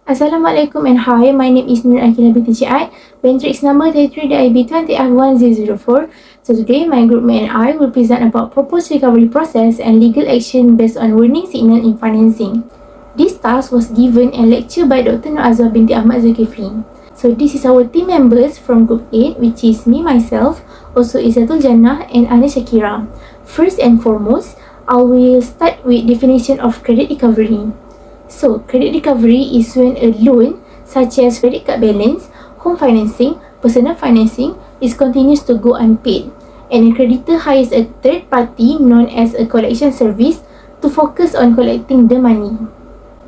Assalamualaikum and hi, my name is Nur Akila binti Ciat, Matrix number 33DIB20F1004. So today, my group mate and I will present about proposed recovery process and legal action based on warning signal in financing. This task was given and lectured by Dr. Nur Azwar binti Ahmad Zulkifli. So this is our team members from group 8, which is me, myself, also Izzatul Jannah and Ana Shakira. First and foremost, I will start with definition of credit recovery. So, credit recovery is when a loan, such as credit card balance, home financing, personal financing, is continues to go unpaid, and a creditor hires a third party known as a collection service to focus on collecting the money.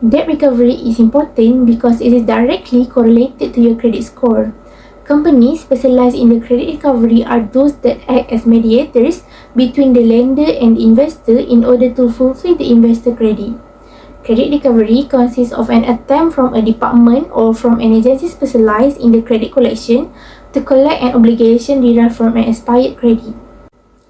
Debt recovery is important because it is directly correlated to your credit score. Companies specialized in the credit recovery are those that act as mediators between the lender and the investor in order to fulfill the investor credit. Credit recovery consists of an attempt from a department or from an agency specialized in the credit collection to collect an obligation derived from an expired credit.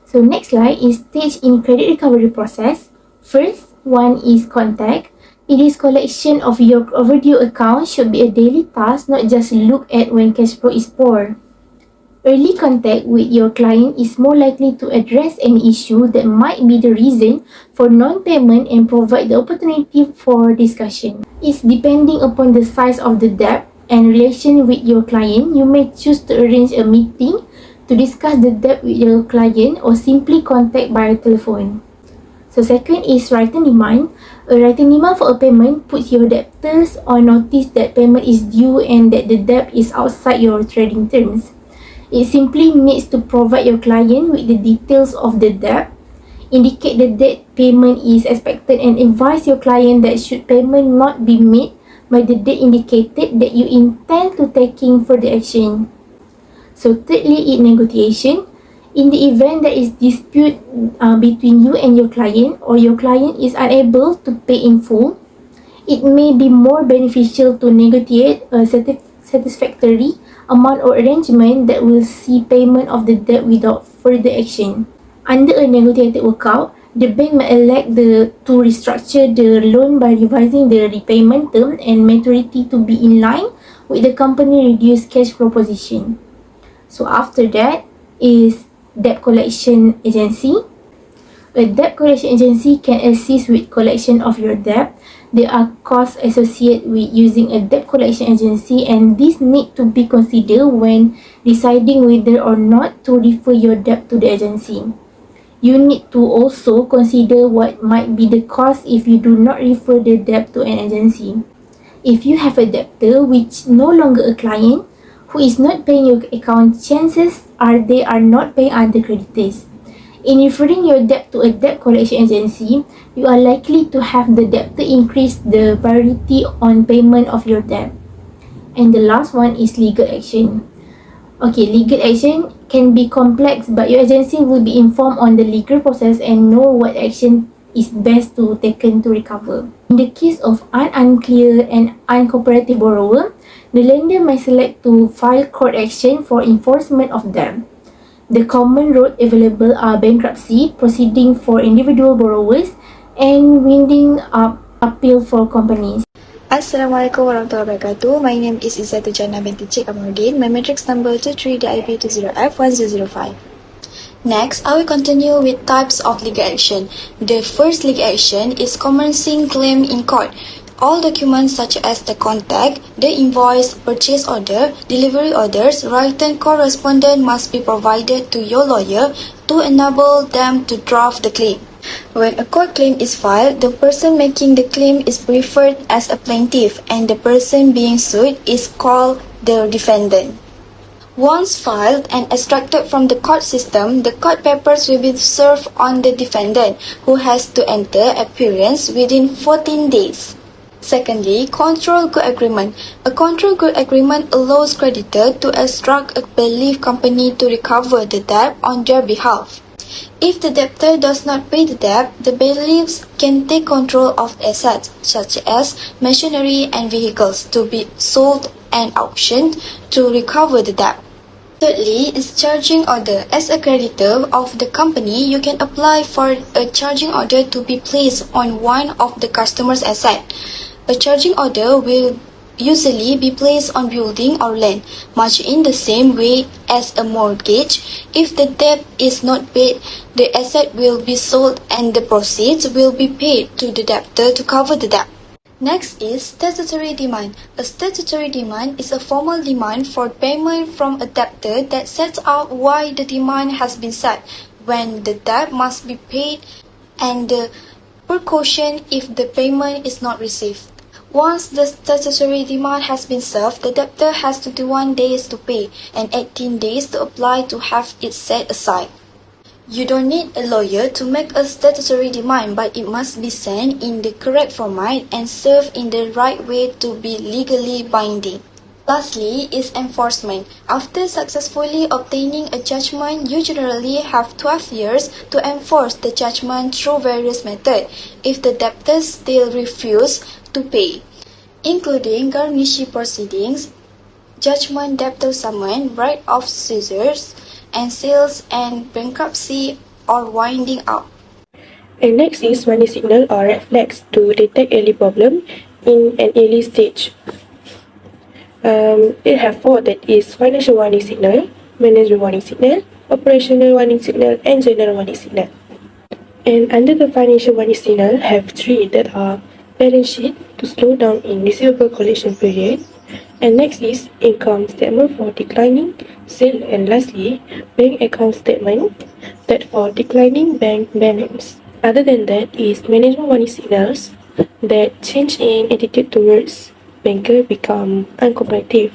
So next slide is stage in credit recovery process. First one is contact. It is collection of your overdue account should be a daily task, not just look at when cash flow is poor. Early contact with your client is more likely to address any issue that might be the reason for non-payment and provide the opportunity for discussion. It's depending upon the size of the debt and relation with your client. You may choose to arrange a meeting to discuss the debt with your client or simply contact by telephone. So second is written demand. A written demand for a payment puts your debtors on notice that payment is due and that the debt is outside your trading terms. It simply needs to provide your client with the details of the debt, indicate the debt payment is expected and advise your client that should payment not be made by the date indicated that you intend to taking further action. So thirdly is negotiation. In the event there is dispute between you and your client or your client is unable to pay in full, it may be more beneficial to negotiate a satisfactory amount or arrangement that will see payment of the debt without further action. Under a negotiated workout, the bank may elect to restructure the loan by revising the repayment term and maturity to be in line with the company reduced cash flow position. So after that is debt collection agency. A debt collection agency can assist with collection of your debt. There are costs associated with using a debt collection agency and these need to be considered when deciding whether or not to refer your debt to the agency. You need to also consider what might be the cost if you do not refer the debt to an agency. If you have a debtor which no longer a client who is not paying your account, chances are they are not paying other creditors. In referring your debt to a debt collection agency, you are likely to have the debtor increase the priority on payment of your debt. And the last one is legal action. Okay, legal action can be complex, but your agency will be informed on the legal process and know what action is best to taken to recover. In the case of unclear and uncooperative borrower, the lender may select to file court action for enforcement of debt. The common route available are bankruptcy, proceeding for individual borrowers, and winding up appeal for companies. Assalamualaikum warahmatullahi wabarakatuh. My name is Izzatul Jannah binti Ciat. My matrix number 23DIB20F1005. Next, I will continue with types of legal action. The first legal action is commencing claim in court. All documents such as the contract, the invoice, purchase order, delivery orders, written correspondence must be provided to your lawyer to enable them to draft the claim. When a court claim is filed, the person making the claim is referred as a plaintiff and the person being sued is called the defendant. Once filed and extracted from the court system, the court papers will be served on the defendant, who has to enter appearance within 14 days. Secondly, control good agreement. A control good agreement allows creditor to instruct a bailiff company to recover the debt on their behalf. If the debtor does not pay the debt, the bailiffs can take control of assets such as machinery and vehicles to be sold and auctioned to recover the debt. Thirdly is charging order. As a creditor of the company, you can apply for a charging order to be placed on one of the customer's assets. A charging order will usually be placed on building or land, much in the same way as a mortgage. If the debt is not paid, the asset will be sold and the proceeds will be paid to the debtor to cover the debt. Next is statutory demand. A statutory demand is a formal demand for payment from a debtor that sets out why the demand has been set, when the debt must be paid, and the precaution if the payment is not received. Once the statutory demand has been served, the debtor has 21 days to pay and 18 days to apply to have it set aside. You don't need a lawyer to make a statutory demand, but it must be sent in the correct format and served in the right way to be legally binding. Lastly is enforcement. After successfully obtaining a judgment, you generally have 12 years to enforce the judgment through various methods if the debtor still refuses to pay, including garnishee proceedings, judgment debtor summons, right of seizures and sales, and bankruptcy or winding up. And next is warning signal or red flags to detect early problem in an early stage. It have four, that is financial warning signal, management warning signal, operational warning signal, and general warning signal. And under the financial warning signal have three, that are balance sheet to slow down in receivable collection period, and next is income statement for declining sale, and lastly bank account statement that for declining bank balance. Other than that is management warning signals that change in attitude towards banker become uncooperative,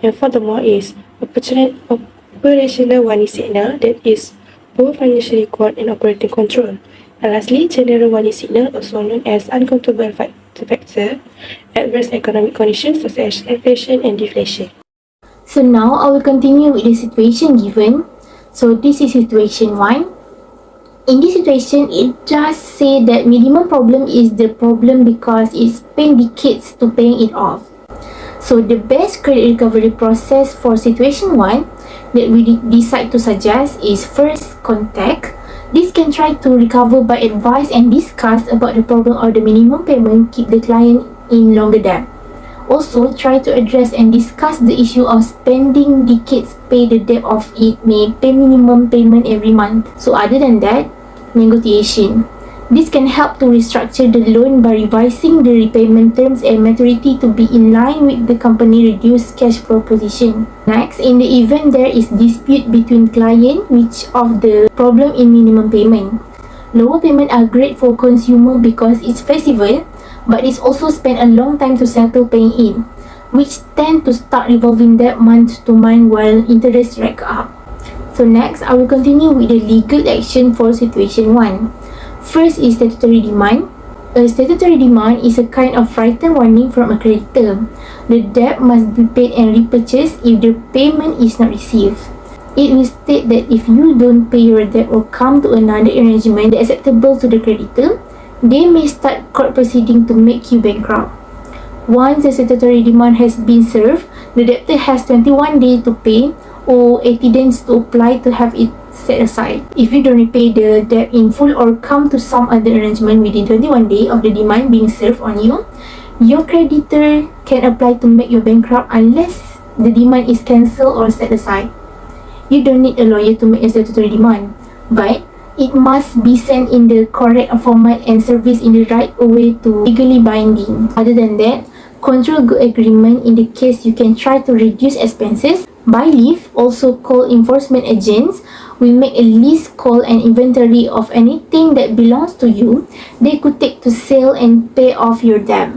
and furthermore is operational warning signal that is poor financial record and operating control. And lastly, general warning signal, also known as uncontrollable factor, adverse economic conditions such as inflation and deflation. So now I will continue with the situation given. So this is situation 1. In this situation, it just say that minimum problem is the problem because it spent decades to paying it off. So the best credit recovery process for situation 1 that we decide to suggest is first contact. This can try to recover by advice and discuss about the problem or the minimum payment keep the client in longer debt. Also, try to address and discuss the issue of spending decades pay the debt of it may pay minimum payment every month. So other than that, negotiation. This can help to restructure the loan by revising the repayment terms and maturity to be in line with the company reduced cash flow position. Next, in the event there is dispute between client which of the problem in minimum payment. Lower payment are great for consumer because it's flexible, but it's also spend a long time to settle paying in, which tend to start revolving debt month to month while interest rack up. So next, I will continue with the legal action for situation 1. First is statutory demand. A statutory demand is a kind of written warning from a creditor. The debt must be paid and repurchased if the payment is not received. It will state that if you don't pay your debt or come to another arrangement that is acceptable to the creditor, they may start court proceeding to make you bankrupt. Once the statutory demand has been served, the debtor has 21 days to pay or 80 days to apply to have it set aside. If you don't repay the debt in full or come to some other arrangement within 21 days of the demand being served on you, your creditor can apply to make you bankrupt unless the demand is cancelled or set aside. You don't need a lawyer to make a statutory demand, but it must be sent in the correct format and serviced in the right way to legally binding. Other than that, control good agreement in the case you can try to reduce expenses. Buy leave, also called enforcement agents, will make a list, call and inventory of anything that belongs to you they could take to sell and pay off your debt.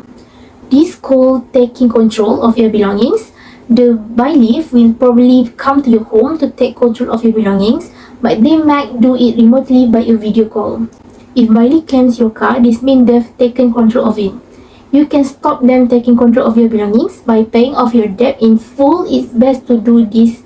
This called taking control of your belongings. The buy leave will probably come to your home to take control of your belongings, but they might do it remotely by a video call. If buy leave claims your car, this means they've taken control of it. You can stop them taking control of your belongings by paying off your debt in full. It's best to do this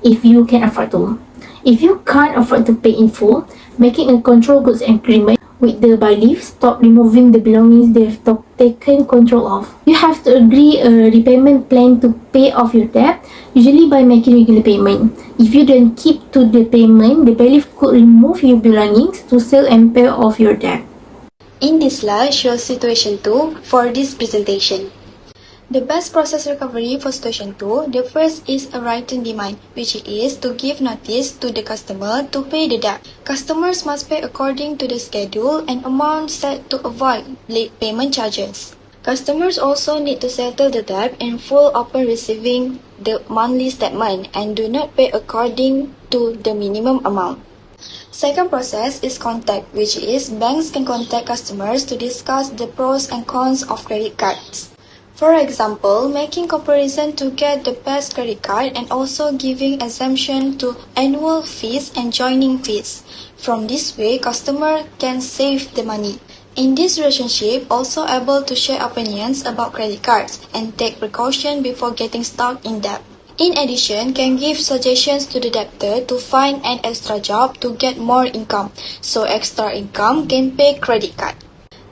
if you can afford to. If you can't afford to pay in full, making a control goods agreement with the buy leave, stop removing the belongings they've taken control of. You have to agree a repayment plan to pay off your debt, usually by making regular payment. If you don't keep to the payment, the buy leave could remove your belongings to sell and pay off your debt. In this slide shows situation 2 for this presentation. The best process recovery for situation 2, the first is a written demand, which is to give notice to the customer to pay the debt. Customers must pay according to the schedule and amount set to avoid late payment charges. Customers also need to settle the debt in full upon receiving the monthly statement and do not pay according to the minimum amount. Second process is contact, which is banks can contact customers to discuss the pros and cons of credit cards. For example, making comparison to get the best credit card and also giving exemption to annual fees and joining fees. From this way, customer can save the money. In this relationship, also able to share opinions about credit cards and take precaution before getting stuck in debt. In addition, can give suggestions to the debtor to find an extra job to get more income, so extra income can pay credit card.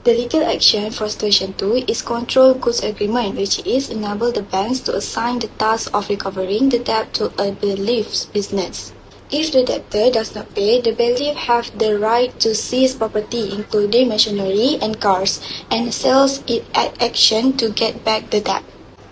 The legal action for situation 2 is control goods agreement, which is enable the banks to assign the task of recovering the debt to a bailiff's business. If the debtor does not pay, the bailiff have the right to seize property, including machinery and cars, and sells it at action to get back the debt.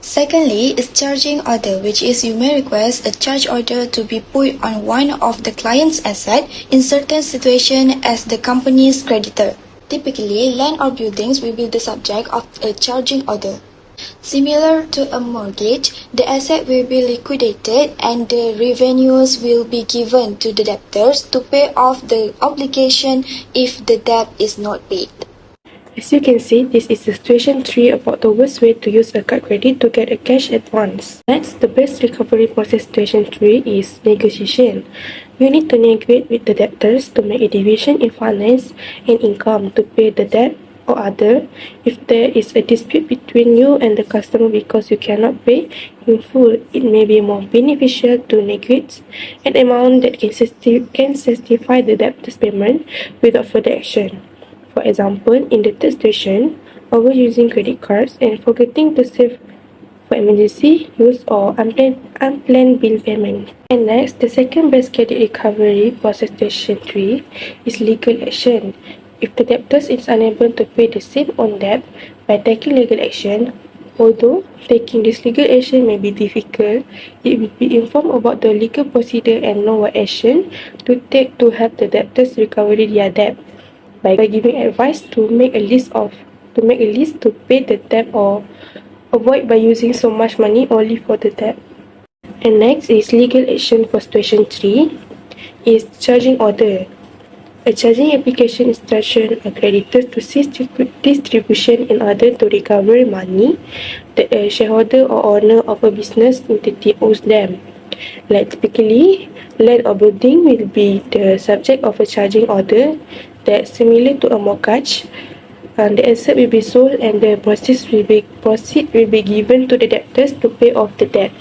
Secondly is charging order, which is you may request a charge order to be put on one of the client's asset in certain situation as the company's creditor. Typically, land or buildings will be the subject of a charging order. Similar to a mortgage, the asset will be liquidated and the revenues will be given to the debtors to pay off the obligation if the debt is not paid. As you can see, this is the situation 3 about the worst way to use a card credit to get a cash advance. Next, the best recovery process situation 3 is negotiation. You need to negotiate with the debtors to make a division in finance and income to pay the debt or other. If there is a dispute between you and the customer because you cannot pay in full, it may be more beneficial to negotiate an amount that can justify the debtor's payment without further action. For example, in the third situation, overusing credit cards and forgetting to save for emergency use or unplanned bill payment. And next, the second best credit recovery process situation 3 is legal action. If the debtor is unable to pay the same on debt by taking legal action, although taking this legal action may be difficult, it will be informed about the legal procedure and know what action to take to help the debtors recover their debt. By giving advice to make a list to pay the debt or avoid by using so much money only for the debt. And next is legal action for situation 3 is charging order. A charging application instruction a creditor to cease distribution in order to recover money that a shareholder or owner of a business entity owes them. Like typically, land or building will be the subject of a charging order that similar to a mortgage. The asset will be sold and the proceeds will be given to the debtors to pay off the debt.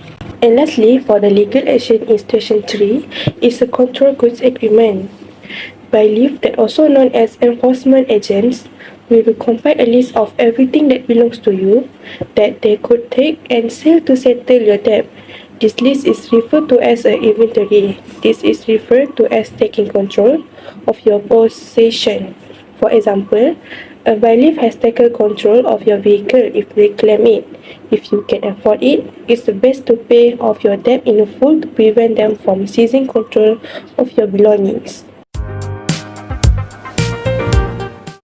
And lastly, for the legal action in situation 3 is a control goods agreement. Bailiff, that also known as enforcement agents, will compile a list of everything that belongs to you that they could take and sell to settle your debt. This list is referred to as an inventory. This is referred to as taking control of your possession. For example, a bailiff has taken control of your vehicle if they claim it. If you can afford it, it's the best to pay off your debt in full to prevent them from seizing control of your belongings.